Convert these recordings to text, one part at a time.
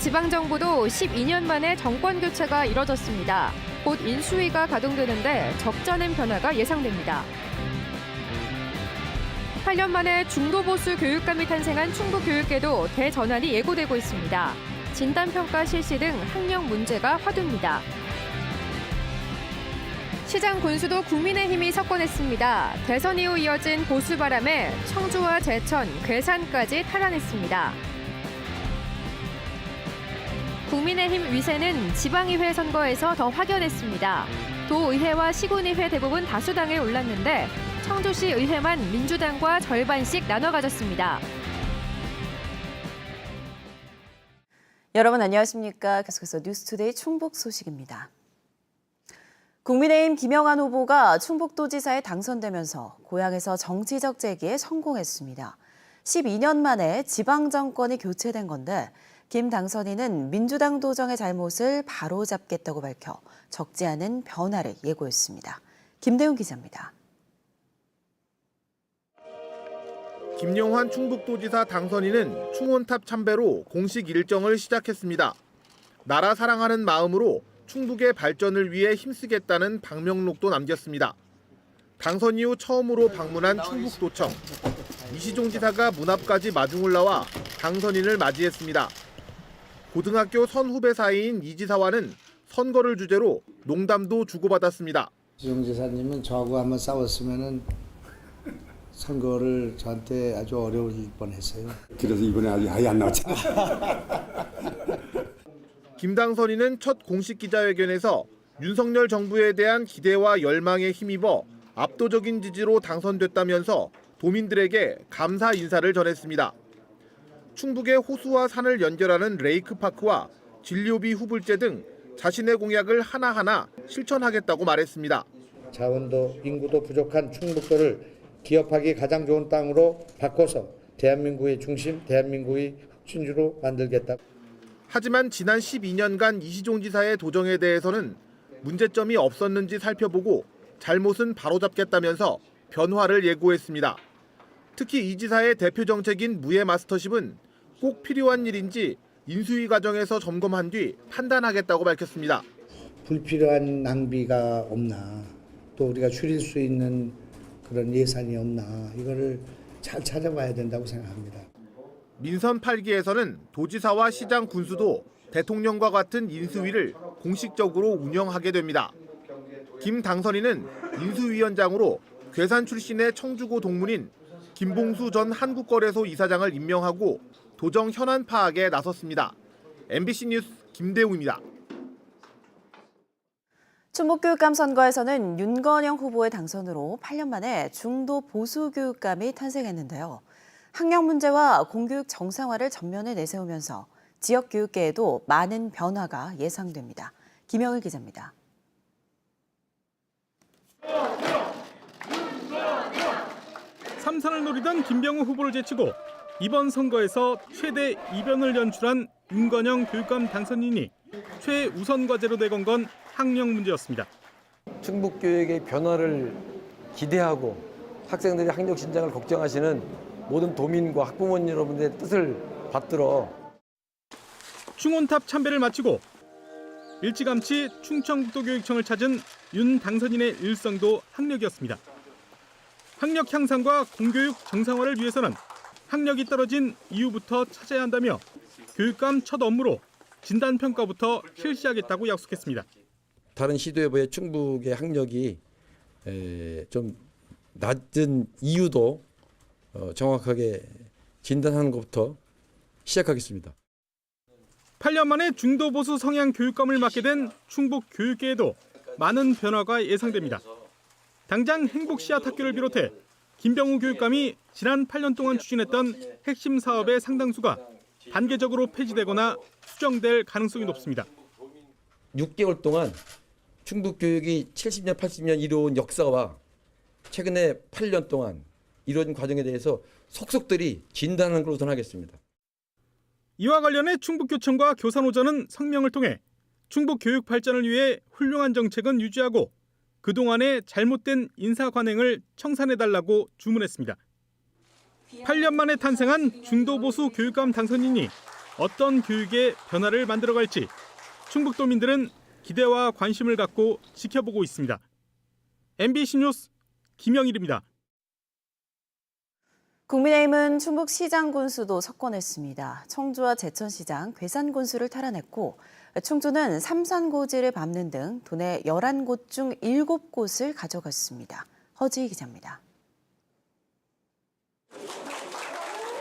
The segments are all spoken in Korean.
지방정부도 12년 만에 정권 교체가 이뤄졌습니다. 곧 인수위가 가동되는데 적잖은 변화가 예상됩니다. 8년 만에 중도보수 교육감이 탄생한 충북교육계도 대전환이 예고되고 있습니다. 진단평가 실시 등 학력 문제가 화두입니다. 시장 군수도 국민의힘이 석권했습니다. 대선 이후 이어진 보수 바람에 청주와 제천, 괴산까지 탈환했습니다. 국민의힘 위세는 지방의회 선거에서 더 확연했습니다. 도의회와 시군의회 대부분 다수당에 올랐는데 청주시 의회만 민주당과 절반씩 나눠 가졌습니다. 여러분 안녕하십니까? 계속해서 뉴스투데이 충북 소식입니다. 국민의힘 김영환 후보가 충북도지사에 당선되면서 고향에서 정치적 재기에 성공했습니다. 12년 만에 지방정권이 교체된 건데 김 당선인은 민주당 도정의 잘못을 바로잡겠다고 밝혀 적지 않은 변화를 예고했습니다. 김대훈 기자입니다. 김영환 충북도지사 당선인은 충원탑 참배로 공식 일정을 시작했습니다. 나라 사랑하는 마음으로 충북의 발전을 위해 힘쓰겠다는 방명록도 남겼습니다. 당선 이후 처음으로 방문한 충북도청. 이시종 지사가 문 앞까지 마중을 나와 당선인을 맞이했습니다. 고등학교 선후배 사이인 이 지사와는 선거를 주제로 농담도 주고받았습니다. 이시종 지사님은 저하고 한번 싸웠으면은 선거를 저한테 아주 어려울 뻔했어요. 그래서 이번에 아예 안 나왔잖아. 김 당선인은 첫 공식 기자회견에서 윤석열 정부에 대한 기대와 열망에 힘입어 압도적인 지지로 당선됐다면서 도민들에게 감사 인사를 전했습니다. 충북의 호수와 산을 연결하는 레이크파크와 진료비 후불제 등 자신의 공약을 하나하나 실천하겠다고 말했습니다. 자원도 인구도 부족한 충북도를 기업하기 가장 좋은 땅으로 바꿔서 대한민국의 중심, 대한민국의 혁신주로 만들겠다. 하지만 지난 12년간 이시종 지사의 도정에 대해서는 문제점이 없었는지 살펴보고 잘못은 바로잡겠다면서 변화를 예고했습니다. 특히 이 지사의 대표 정책인 무예 마스터십은 꼭 필요한 일인지 인수위 과정에서 점검한 뒤 판단하겠다고 밝혔습니다. 불필요한 낭비가 없나, 또 우리가 줄일 수 있는 그런 예산이 없나, 이거를 잘 찾아봐야 된다고 생각합니다. 민선 8기에서는 도지사와 시장 군수도 대통령과 같은 인수위를 공식적으로 운영하게 됩니다. 김 당선인은 인수위원장으로 괴산 출신의 청주고 동문인 김봉수 전 한국거래소 이사장을 임명하고 도정 현안 파악에 나섰습니다. MBC 뉴스 김대웅입니다. 충북교육감 선거에서는 윤건영 후보의 당선으로 8년 만에 중도 보수교육감이 탄생했는데요. 학력 문제와 공교육 정상화를 전면에 내세우면서 지역 교육계에도 많은 변화가 예상됩니다. 김영일 기자입니다. 삼선을 노리던 김병우 후보를 제치고 이번 선거에서 최대 이변을 연출한 윤건영 교육감 당선인이 최우선 과제로 내건 건 학력 문제였습니다. 충북 교육의 변화를 기대하고 학생들의 학력 신장을 걱정하시는 모든 도민과 학부모님 여러분들의 뜻을 받들어 충원탑 참배를 마치고 일찌감치 충청북도교육청을 찾은 윤 당선인의 일성도 학력이었습니다. 학력 향상과 공교육 정상화를 위해서는 학력이 떨어진 이후부터 찾아야 한다며 교육감 첫 업무로 진단평가부터 실시하겠다고 약속했습니다. 다른 시도에 비해 충북의 학력이 좀 낮은 이유도 정확하게 진단하는 것부터 시작하겠습니다. 8년 만에 중도 보수 성향 교육감을 맡게 된 충북 교육계에도 많은 변화가 예상됩니다. 당장 행복씨앗 학교를 비롯해 김병우 교육감이 지난 8년 동안 추진했던 핵심 사업의 상당수가 단계적으로 폐지되거나 수정될 가능성이 높습니다. 6개월 동안 충북 교육이 70년, 80년 이뤄온 역사와 최근에 8년 동안 이루어진 과정에 대해서 속속들이 진단하는 걸 우선하겠습니다. 이와 관련해 충북교청과 교사노조는 성명을 통해 충북 교육 발전을 위해 훌륭한 정책은 유지하고 그동안의 잘못된 인사 관행을 청산해달라고 주문했습니다. 8년 만에 탄생한 중도보수 교육감 당선인이 어떤 교육의 변화를 만들어갈지 충북도민들은 기대와 관심을 갖고 지켜보고 있습니다. MBC 뉴스 김영일입니다. 국민의힘은 충북시장 군수도 석권했습니다. 청주와 제천시장, 괴산 군수를 탈환했고 충주는 삼선고지를 밟는 등 도내 11곳 중 7곳을 가져갔습니다. 허지희 기자입니다.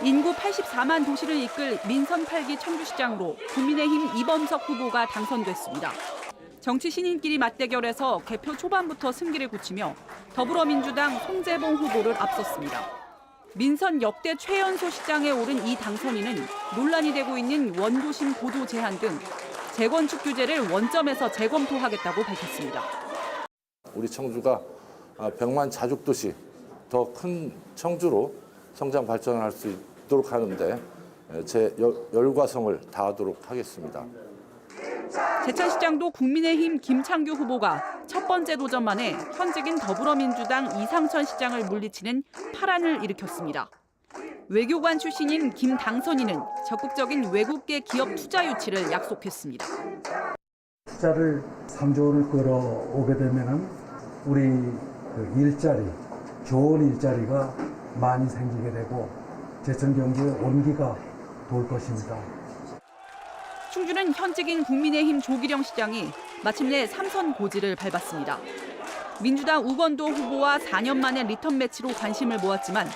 인구 84만 도시를 이끌 민선 8기 청주시장으로 국민의힘 이범석 후보가 당선됐습니다. 정치 신인끼리 맞대결에서 개표 초반부터 승기를 굳히며 더불어민주당 송재봉 후보를 앞섰습니다. 민선 역대 최연소 시장에 오른 이 당선인은 논란이 되고 있는 원도심 고도 제한 등 재건축 규제를 원점에서 재검토하겠다고 밝혔습니다. 우리 청주가 100만 자족도시, 더 큰 청주로 성장 발전할 수 있도록 하는데 제 열과성을 다하도록 하겠습니다. 제천시장도 국민의힘 김창규 후보가 첫 번째 도전만에 현직인 더불어민주당 이상천 시장을 물리치는 파란을 일으켰습니다. 외교관 출신인 김 당선인은 적극적인 외국계 기업 투자 유치를 약속했습니다. 투자를 3조 원을 끌어오게 되면 우리 일자리, 좋은 일자리가 많이 생기게 되고 제천 경제의 온기가 돌 것입니다. 충주는 현직인 국민의힘 조기령 시장이 마침내 삼선 고지를 밟았습니다. 민주당 우건도 후보와 4년 만에 리턴 매치로 관심을 모았지만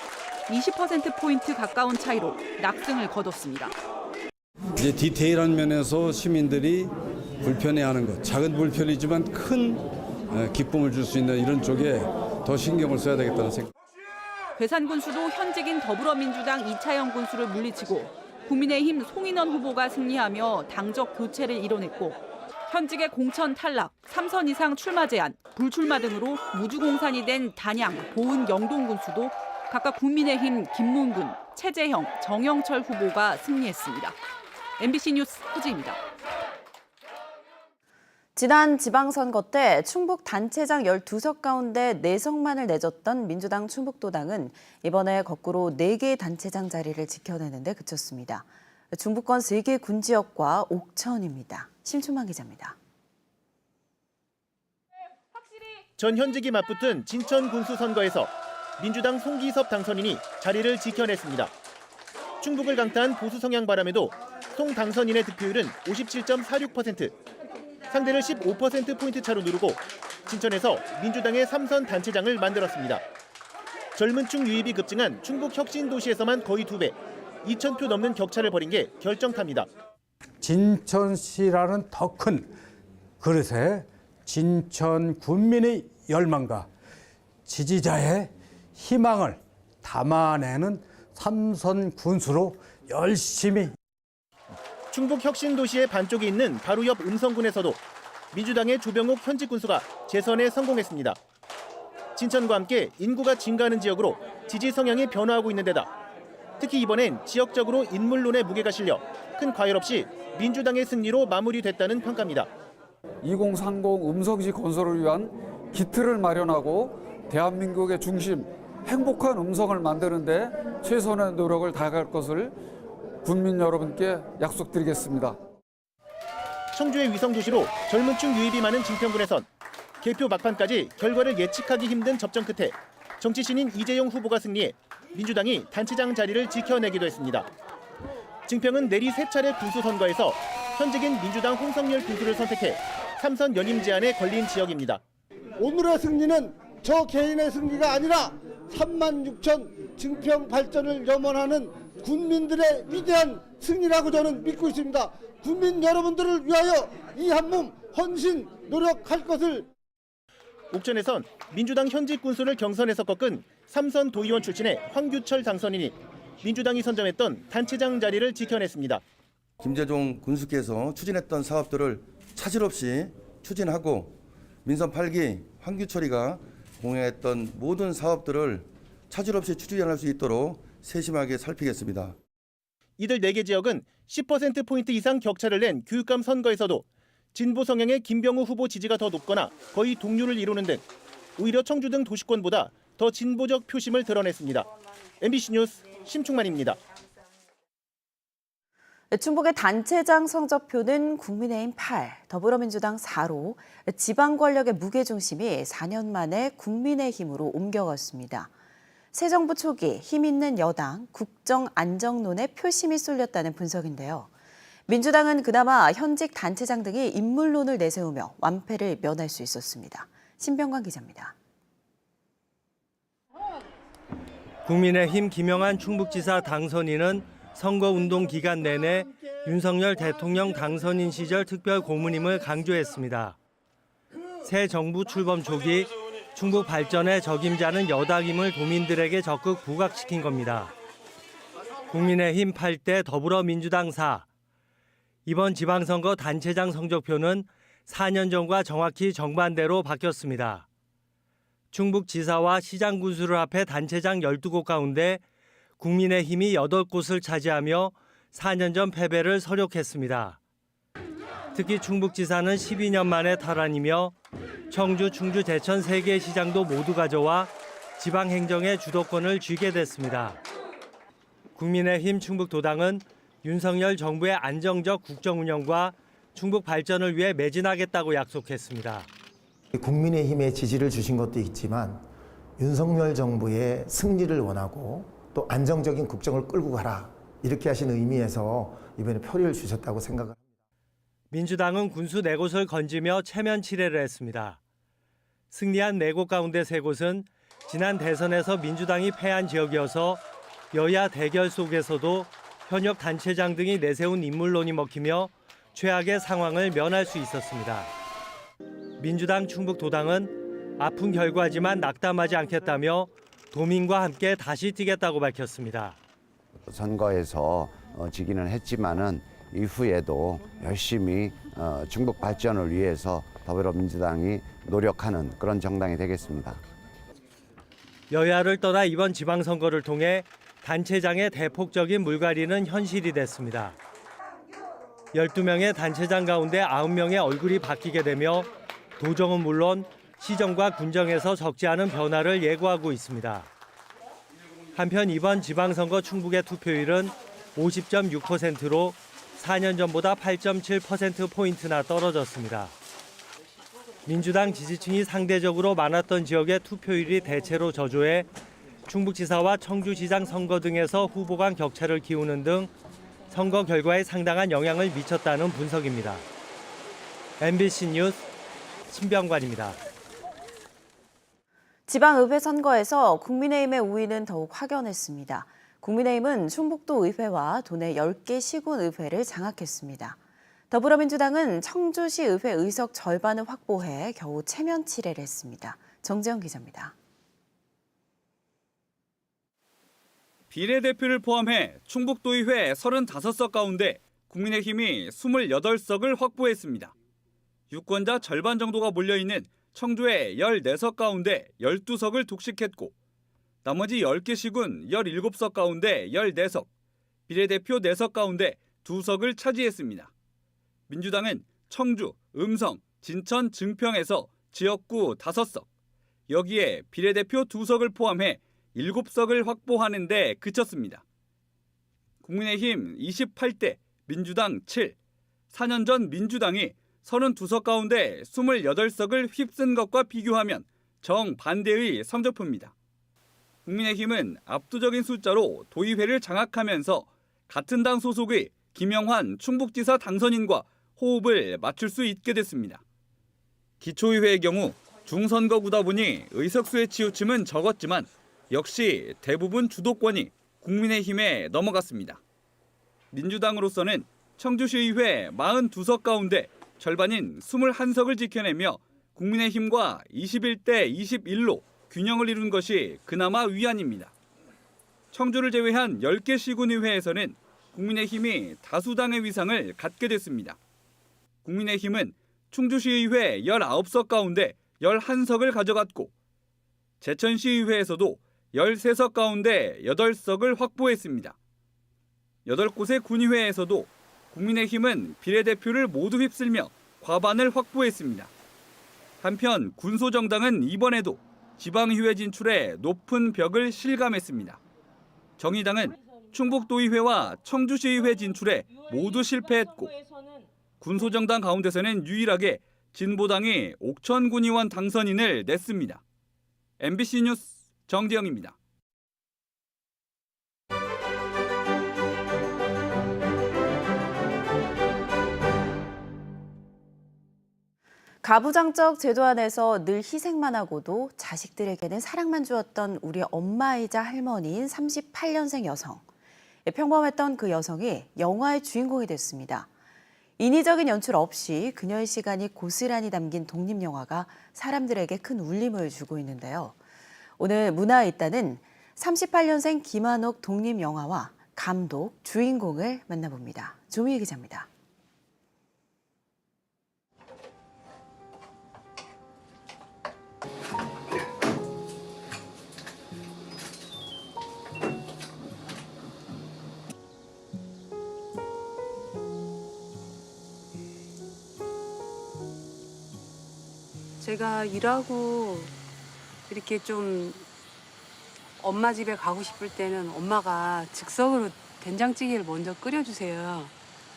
20%포인트 가까운 차이로 낙승을 거뒀습니다. 이제 디테일한 면에서 시민들이 불편해하는 것, 작은 불편이지만 큰 기쁨을 줄 수 있는 이런 쪽에 더 신경을 써야 되겠다는 생각. 괴산 군수도 현직인 더불어민주당 이차영 군수를 물리치고 국민의힘 송인원 후보가 승리하며 당적 교체를 이뤄냈고 현직의 공천 탈락, 3선 이상 출마 제한, 불출마 등으로 무주공산이 된 단양, 보은 영동 군수도 각각 국민의힘 김문근, 최재형, 정영철 후보가 승리했습니다. MBC 뉴스 허지입니다. 지난 지방선거 때 충북 단체장 12석 가운데 4석만을 내줬던 민주당 충북도당은 이번에 거꾸로 4개의 단체장 자리를 지켜내는 데 그쳤습니다. 중부권 3개 군지역과 옥천입니다. 심춘만 기자입니다. 전 현직이 맞붙은 진천 군수 선거에서 민주당 송기섭 당선인이 자리를 지켜냈습니다. 충북을 강타한 보수 성향 바람에도 송 당선인의 득표율은 57.46%, 상대를 15%포인트 차로 누르고 진천에서 민주당의 3선 단체장을 만들었습니다. 젊은 층 유입이 급증한 충북 혁신 도시에서만 거의 2배, 2,000표 넘는 격차를 벌인 게 결정타입니다. 진천시라는 더 큰 그릇에 진천 군민의 열망과 지지자의 희망을 담아내는 삼선 군수로 열심히. 충북 혁신 도시의 반쪽에 있는 바로 옆 음성군에서도 민주당의 조병욱 현직 군수가 재선에 성공했습니다. 진천과 함께 인구가 증가하는 지역으로 지지 성향이 변화하고 있는 데다 특히 이번엔 지역적으로 인물론의 무게가 실려 큰 과열 없이 민주당의 승리로 마무리됐다는 평가입니다. 2030 음성시 건설을 위한 기틀을 마련하고 대한민국의 중심, 행복한 음성을 만드는 데 최선의 노력을 다할 것을 국민 여러분께 약속드리겠습니다. 청주의 위성도시로 젊은 층 유입이 많은 증평군에선 개표 막판까지 결과를 예측하기 힘든 접전 끝에 정치 신인 이재용 후보가 승리해 민주당이 단체장 자리를 지켜내기도 했습니다. 증평은 내리 3차례 군수 선거에서 현직인 민주당 홍성열 군수를 선택해 3선 연임 제한에 걸린 지역입니다. 오늘의 승리는 저 개인의 승리가 아니라 36,000 증평 발전을 염원하는 국민들의 위대한 승리라고 저는 믿고 있습니다. 국민 여러분들을 위하여 이 한몸 헌신 노력할 것을. 옥천에선 민주당 현직 군수를 경선에서 꺾은 3선 도의원 출신의 황규철 당선인이 민주당이 선점했던 단체장 자리를 지켜냈습니다. 김재종 군수께서 추진했던 사업들을 차질 없이 추진하고 민선 8기 황규철이가 공약했던 모든 사업들을 차질 없이 추진할 수 있도록 세심하게 살피겠습니다. 이들 4개 지역은 10%포인트 이상 격차를 낸 교육감 선거에서도 진보 성향의 김병우 후보 지지가 더 높거나 거의 동률을 이루는 등 오히려 청주 등 도시권보다 더 진보적 표심을 드러냈습니다. MBC 뉴스 심충만입니다. 충북의 단체장 성적표는 국민의힘 8, 더불어민주당 4로 지방 권력의 무게중심이 4년 만에 국민의힘으로 옮겨갔습니다. 새 정부 초기 힘 있는 여당 국정 안정론에 표심이 쏠렸다는 분석인데요. 민주당은 그나마 현직 단체장 등이 인물론을 내세우며 완패를 면할 수 있었습니다. 신병관 기자입니다. 국민의힘 김영한 충북지사 당선인은 선거운동 기간 내내 윤석열 대통령 당선인 시절 특별 고문임을 강조했습니다. 새 정부 출범 초기 충북 발전에 적임자는 여당임을 도민들에게 적극 부각시킨 겁니다. 국민의힘 8대 더불어민주당 4. 이번 지방선거 단체장 성적표는 4년 전과 정확히 정반대로 바뀌었습니다. 충북지사와 시장 군수를 합해 단체장 12곳 가운데 국민의힘이 8곳을 차지하며 4년 전 패배를 서력했습니다. 특히 충북지사는 12년 만에 탈환이며 청주, 충주, 제천 3개의 시장도 모두 가져와 지방행정의 주도권을 쥐게 됐습니다. 국민의힘 충북도당은 윤석열 정부의 안정적 국정운영과 충북 발전을 위해 매진하겠다고 약속했습니다. 국민의힘에 지지를 주신 것도 있지만 윤석열 정부의 승리를 원하고 또 안정적인 국정을 끌고 가라 이렇게 하신 의미에서 이번에 표를 주셨다고 생각합니다. 민주당은 군수 4곳을 건지며 체면 칠해를 했습니다. 승리한 4곳 가운데 3곳은 지난 대선에서 민주당이 패한 지역이어서 여야 대결 속에서도 현역 단체장 등이 내세운 인물론이 먹히며 최악의 상황을 면할 수 있었습니다. 민주당 충북도당은 아픈 결과지만 낙담하지 않겠다며 도민과 함께 다시 뛰겠다고 밝혔습니다. 선거에서 지기는 했지만은 이후에도 열심히 충북 발전을 위해서 더불어민주당이 노력하는 그런 정당이 되겠습니다. 여야를 떠나 이번 지방선거를 통해 단체장의 대폭적인 물갈이는 현실이 됐습니다. 12명의 단체장 가운데 9명의 얼굴이 바뀌게 되며 도정은 물론 시정과 군정에서 적지 않은 변화를 예고하고 있습니다. 한편 이번 지방선거 충북의 투표율은 50.6%로 4년 전보다 8.7%포인트나 떨어졌습니다. 민주당 지지층이 상대적으로 많았던 지역의 투표율이 대체로 저조해 충북지사와 청주시장 선거 등에서 후보 간 격차를 키우는 등 선거 결과에 상당한 영향을 미쳤다는 분석입니다. MBC 뉴스 신병관입니다. 지방의회 선거에서 국민의힘의 우위는 더욱 확연했습니다. 국민의힘은 충북도 의회와 도내 10개 시군 의회를 장악했습니다. 더불어민주당은 청주시 의회 의석 절반을 확보해 겨우 체면 칠해를 했습니다. 정재영 기자입니다. 비례대표를 포함해 충북도의회 35석 가운데 국민의힘이 28석을 확보했습니다. 유권자 절반 정도가 몰려있는 청주의 14석 가운데 12석을 독식했고 나머지 10개 시군 17석 가운데 14석, 비례대표 4석 가운데 2석을 차지했습니다. 민주당은 청주, 음성, 진천, 증평에서 지역구 5석, 여기에 비례대표 2석을 포함해 7석을 확보하는 데 그쳤습니다. 국민의힘 28대, 민주당 7, 4년 전 민주당이 32석 가운데 28석을 휩쓴 것과 비교하면 정반대의 성적표입니다. 국민의힘은 압도적인 숫자로 도의회를 장악하면서 같은 당 소속의 김영환 충북지사 당선인과 호흡을 맞출 수 있게 됐습니다. 기초의회의 경우 중선거구다 보니 의석수의 치우침은 적었지만 역시 대부분 주도권이 국민의힘에 넘어갔습니다. 민주당으로서는 청주시의회 42석 가운데 절반인 21석을 지켜내며 국민의힘과 21대 21로 균형을 이룬 것이 그나마 위안입니다. 청주를 제외한 10개 시군의회에서는 국민의힘이 다수당의 위상을 갖게 됐습니다. 국민의힘은 충주시의회 19석 가운데 11석을 가져갔고 제천시의회에서도 13석 가운데 8석을 확보했습니다. 8곳의 군의회에서도 국민의힘은 비례대표를 모두 휩쓸며 과반을 확보했습니다. 한편 군소정당은 이번에도 지방의회 진출에 높은 벽을 실감했습니다. 정의당은 충북도의회와 청주시의회 진출에 모두 실패했고 군소정당 가운데서는 유일하게 진보당이 옥천 군의원 당선인을 냈습니다. MBC 뉴스 정재영입니다. 가부장적 제도 안에서 늘 희생만 하고도 자식들에게는 사랑만 주었던 우리 엄마이자 할머니인 38년생 여성. 평범했던 그 여성이 영화의 주인공이 됐습니다. 인위적인 연출 없이 그녀의 시간이 고스란히 담긴 독립영화가 사람들에게 큰 울림을 주고 있는데요. 오늘 문화에 있다는 38년생 김한옥 독립영화와 감독, 주인공을 만나봅니다. 조미애 기자입니다. 제가 일하고 이렇게 좀 엄마 집에 가고 싶을 때는 엄마가 즉석으로 된장찌개를 먼저 끓여주세요.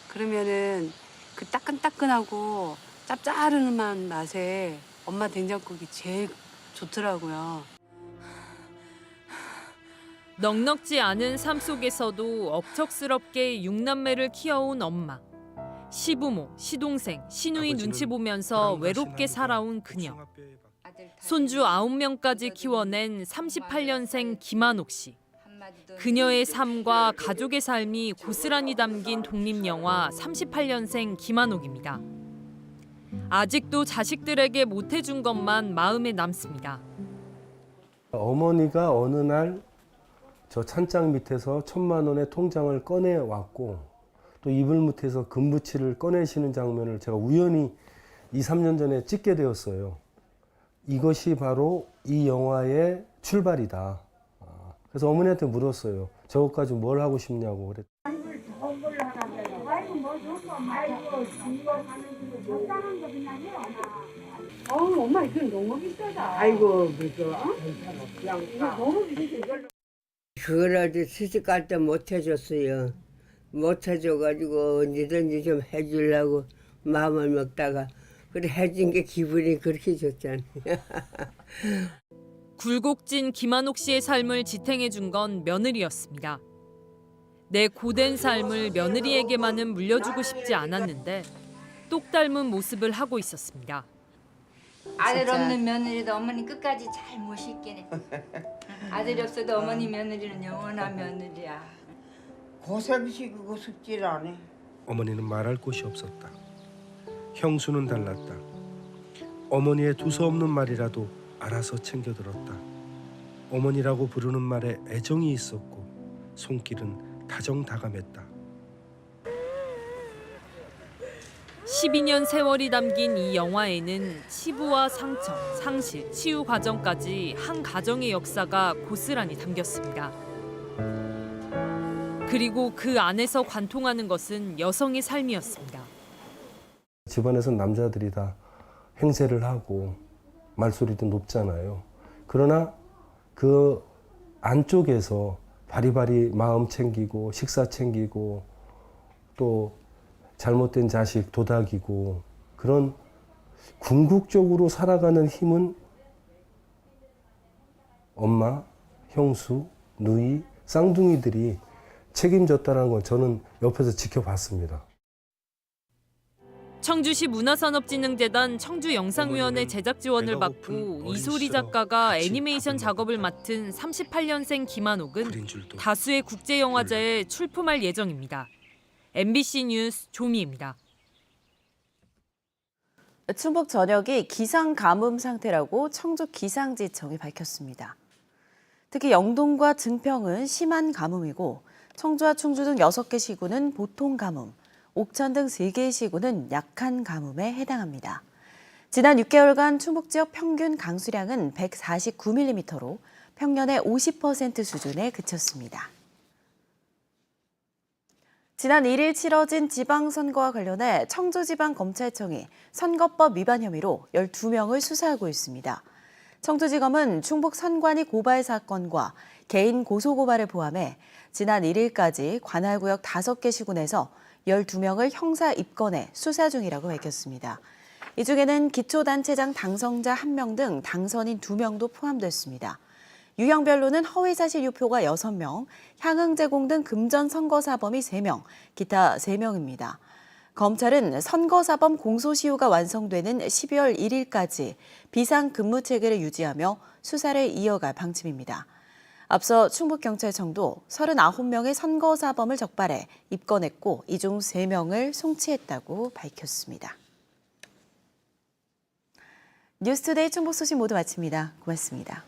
그러면은 그 따끈따끈하고 짭짤한 맛에 엄마 된장국이 제일 좋더라고요. 넉넉지 않은 삶 속에서도 억척스럽게 6남매를 키워온 엄마. 시부모, 시동생, 시누이 눈치 보면서 외롭게 살아온 그녀. 손주 9명까지 키워낸 38년생 김한옥 씨. 그녀의 삶과 가족의 삶이 고스란히 담긴 독립영화 38년생 김한옥입니다. 아직도 자식들에게 못해준 것만 마음에 남습니다. 어머니가 어느 날 저 찬장 밑에서 1,000만 원의 통장을 꺼내왔고 또 이불 밑에서 금부치를 꺼내시는 장면을 제가 우연히 2, 3년 전에 찍게 되었어요. 이것이 바로 이 영화의 출발이다. 그래서 어머니한테 물었어요. 저것까지 뭘 하고 싶냐고. 엄마 이거 너무 비싸다. 아이고 그거 너무 비싸. 그거라도 시집갈 때 못 해줬어요. 못 해줘가지고 언제든지 좀 해주려고 마음을 먹다가 그래 해준 게 기분이 그렇게 좋잖아요. 굴곡진 김한옥 씨의 삶을 지탱해 준 건 며느리였습니다. 내 고된 삶을 며느리에게만은 물려주고 싶지 않았는데 똑 닮은 모습을 하고 있었습니다. 아들 없는 며느리도 어머니 끝까지 잘 모실게네. 아들이 없어도 어머니 며느리는 영원한 며느리야. 고생시키고 싶질 않아. 어머니는 말할 곳이 없었다. 형수는 달랐다. 어머니의 두서없는 말이라도 알아서 챙겨들었다. 어머니라고 부르는 말에 애정이 있었고 손길은 다정다감했다. 12년 세월이 담긴 이 영화에는 치부와 상처, 상실, 치유 과정까지 한 가정의 역사가 고스란히 담겼습니다. 그리고 그 안에서 관통하는 것은 여성의 삶이었습니다. 집안에서는 남자들이 다 행세를 하고 말소리도 높잖아요. 그러나 그 안쪽에서 바리바리 마음 챙기고 식사 챙기고 또 잘못된 자식 도닥이고 그런 궁극적으로 살아가는 힘은 엄마, 형수, 누이, 쌍둥이들이 책임졌다는 건 저는 옆에서 지켜봤습니다. 청주시 문화산업진흥재단 청주영상위원회 제작 지원을 받고 이소리 작가가 애니메이션 작업을 맡은 38년생 김한옥은 다수의 국제영화제에 출품할 예정입니다. MBC 뉴스 조미입니다. 충북 전역이 기상 가뭄 상태라고 청주 기상지청이 밝혔습니다. 특히 영동과 증평은 심한 가뭄이고 청주와 충주 등 6개 시군은 보통 가뭄, 옥천 등 3개의 시군은 약한 가뭄에 해당합니다. 지난 6개월간 충북 지역 평균 강수량은 149mm로 평년의 50% 수준에 그쳤습니다. 지난 1일 치러진 지방선거와 관련해 청주지방검찰청이 선거법 위반 혐의로 12명을 수사하고 있습니다. 청주지검은 충북 선관위 고발 사건과 개인 고소고발을 포함해 지난 1일까지 관할구역 5개 시군에서 12명을 형사 입건해 수사 중이라고 밝혔습니다. 이 중에는 기초단체장 당선자 1명 등 당선인 2명도 포함됐습니다. 유형별로는 허위사실 유포가 6명, 향응 제공 등 금전선거사범이 3명, 기타 3명입니다. 검찰은 선거사범 공소시효가 완성되는 12월 1일까지 비상근무체계를 유지하며 수사를 이어갈 방침입니다. 앞서 충북경찰청도 39명의 선거사범을 적발해 입건했고 이 중 3명을 송치했다고 밝혔습니다. 뉴스투데이 충북 소식 모두 마칩니다. 고맙습니다.